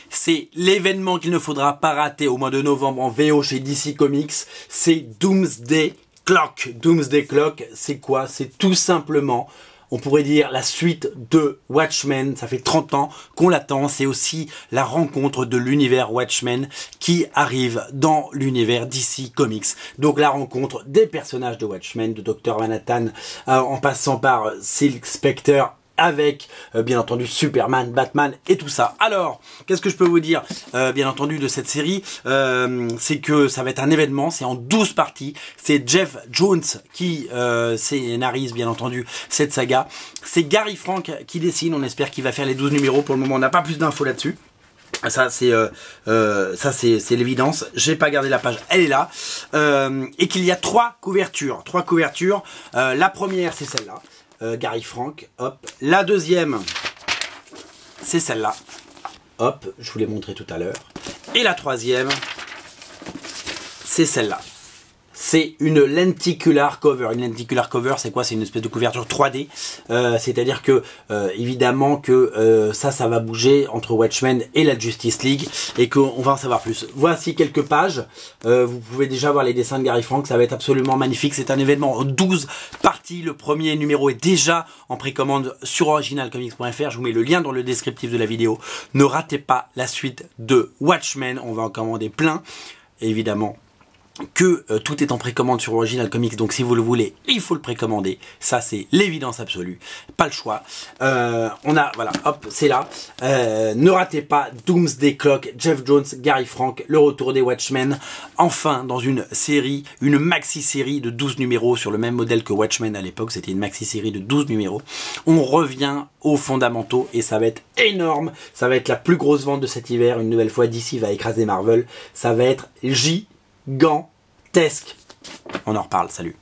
C'est l'événement qu'il ne faudra pas rater au mois de novembre en VO chez DC Comics. C'est Doomsday Clock. Doomsday Clock, c'est quoi? C'est tout simplement, on pourrait dire, la suite de Watchmen. Ça fait 30 ans qu'on l'attend. C'est aussi la rencontre de l'univers Watchmen qui arrive dans l'univers DC Comics. Donc la rencontre des personnages de Watchmen, de Dr. Manhattan, en passant par Silk Spectre, avec bien entendu Superman, Batman et tout ça. Alors, qu'est-ce que je peux vous dire bien entendu de cette série? C'est que ça va être un événement, c'est en 12 parties. C'est Jeff Jones qui scénarise bien entendu cette saga. C'est Gary Frank qui dessine, on espère qu'il va faire les 12 numéros. Pour le moment, on n'a pas plus d'infos là-dessus. Ça c'est l'évidence. J'ai pas gardé la page, elle est là. Et qu'il y a 3 couvertures. La première, c'est celle-là. Gary Frank, hop. La deuxième, c'est celle-là, hop, je vous l'ai montré tout à l'heure. Et la troisième, c'est celle-là. C'est une lenticular cover. Une lenticular cover, c'est quoi? C'est une espèce de couverture 3D. C'est-à-dire que, évidemment, que ça va bouger entre Watchmen et la Justice League et qu'on va en savoir plus. Voici quelques pages. Vous pouvez déjà voir les dessins de Gary Frank. Ça va être absolument magnifique. C'est un événement en 12 parties. Le premier numéro est déjà en précommande sur originalcomics.fr. Je vous mets le lien dans le descriptif de la vidéo. Ne ratez pas la suite de Watchmen. On va en commander plein. Et évidemment, que tout est en précommande sur Original Comics, donc si vous le voulez, il faut le précommander. Ça, c'est l'évidence absolue. Pas le choix. On a, voilà, hop, c'est là. Ne ratez pas Doomsday Clock, Jeff Jones, Gary Frank, le retour des Watchmen. Enfin, dans une série, une maxi-série de 12 numéros sur le même modèle que Watchmen à l'époque. C'était une maxi-série de 12 numéros. On revient aux fondamentaux et ça va être énorme. Ça va être la plus grosse vente de cet hiver. Une nouvelle fois, DC va écraser Marvel. Ça va être gigantesque. On en reparle, salut.